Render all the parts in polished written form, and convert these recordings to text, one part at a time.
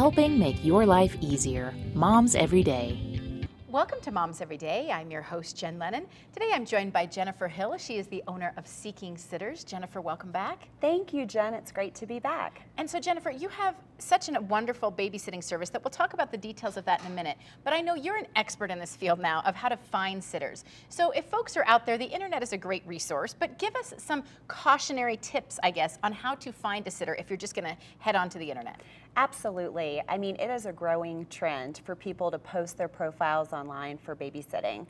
helping make your life easier. Moms Every Day. Welcome to Moms Every Day. I'm your host, Jen Lennon. Today I'm joined by Jennifer Hill. She is the owner of Seeking Sitters. Jennifer, welcome back. Thank you, Jen. It's great to be back. And so, Jennifer, you have such a wonderful babysitting service that we'll talk about the details of that in a minute. But I know you're an expert in this field now of how to find sitters. So if folks are out there, the internet is a great resource, but give us some cautionary tips, I guess, on how to find a sitter if you're just going to head on to the internet. Absolutely. I mean, it is a growing trend for people to post their profiles online for babysitting.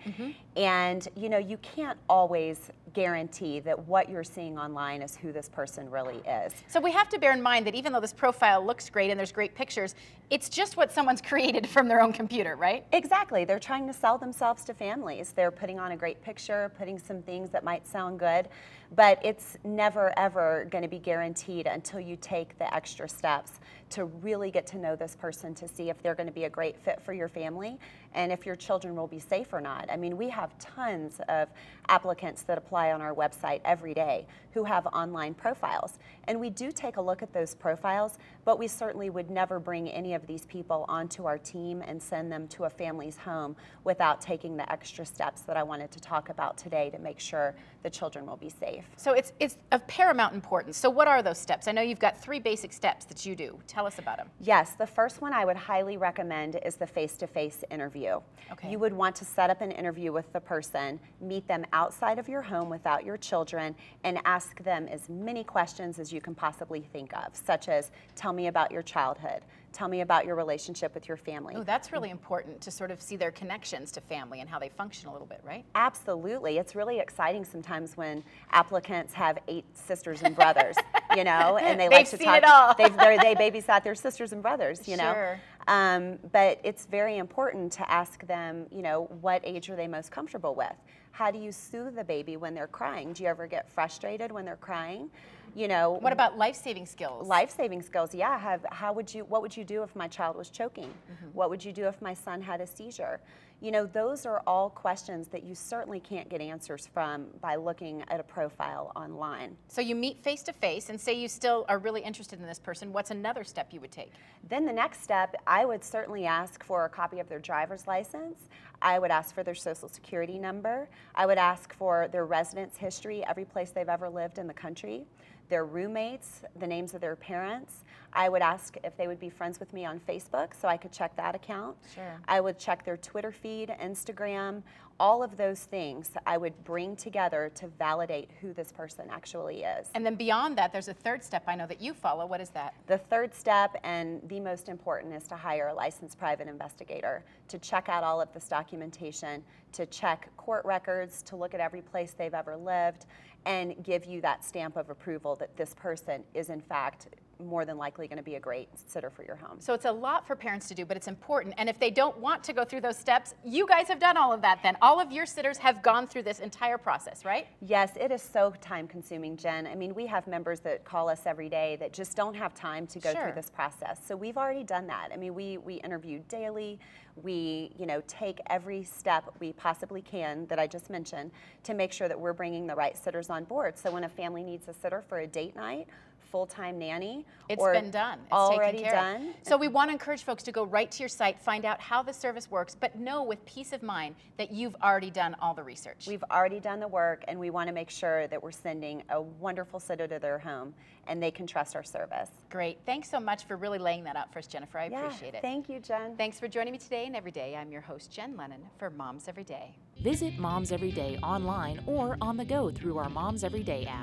And, you know, you can't always guarantee that what you're seeing online is who this person really is. So we have to bear in mind that even though this profile looks great and there's great pictures, it's just what someone's created from their own computer, right? Exactly. They're trying to sell themselves to families. They're putting on a great picture, putting some things that might sound good, but it's never, ever going to be guaranteed until you take the extra steps to really get to know this person to see if they're going to be a great fit for your family and if your children will be safe or not. I mean, we have tons of applicants that apply on our website every day who have online profiles. And we do take a look at those profiles, but we certainly would never bring any of these people onto our team and send them to a family's home without taking the extra steps that I wanted to talk about today to make sure the children will be safe. So it's of paramount importance. So what are those steps? I know you've got 3 basic steps that you do. Tell us about them. Yes, the first one I would highly recommend is the face-to-face interview. Okay. You would want to set up an interview with the person, meet them outside of your home without your children, and ask them as many questions as you can possibly think of, such as, tell me about your childhood. Tell me about your relationship with your family. Oh, that's really important to sort of see their connections to family and how they function a little bit, right? Absolutely. It's really exciting sometimes when applicants have 8 sisters and brothers, you know, and they like to They've talk. seen it all. They babysat their sisters and brothers, you know. Sure. But it's very important to ask them, you know, what age are they most comfortable with? How do you soothe the baby when they're crying? Do you ever get frustrated when they're crying? You know, What about life-saving skills? life-saving skills, yeah. What would you do if my child was choking? What would you do if my son had a seizure? You know, those are all questions that you certainly can't get answers from by looking at a profile online. So you meet face-to-face and say you still are really interested in this person. What's another step you would take? Then the next step, I would certainly ask for a copy of their driver's license. I would ask for their social security number. I would ask for their residence history, every place they've ever lived in the country, their roommates, the names of their parents. I would ask if they would be friends with me on Facebook so I could check that account. Sure. I would check their Twitter feed, Instagram, all of those things I would bring together to validate who this person actually is. And then beyond that, there's a third step I know that you follow. What is that? The third step, and the most important, is to hire a licensed private investigator to check out all of this documentation, to check court records, to look at every place they've ever lived, and give you that stamp of approval that this person is in fact more than likely going to be a great sitter for your home. So it's a lot for parents to do, but it's important. And if they don't want to go through those steps, you guys have done all of that then. All of your sitters have gone through this entire process, right? Yes, it is so time consuming, Jen. I mean, we have members that call us every day that just don't have time to go Sure. through this process. So we've already done that. I mean, we interview daily. We, you know, take every step we possibly can that I just mentioned to make sure that we're bringing the right sitters on board. So when a family needs a sitter for a date night, full-time nanny, It's or been done. It's already taken care of. done. So we want to encourage folks to go right to your site, find out how the service works, but know with peace of mind that you've already done all the research. We've already done the work, and we want to make sure that we're sending a wonderful sitter to their home and they can trust our service. Great. Thanks so much for really laying that out for us, Jennifer. I appreciate it. Thank you, Jen. Thanks for joining me today and every day. I'm your host, Jen Lennon, for Moms Every Day. Visit Moms Every Day online or on the go through our Moms Every Day app.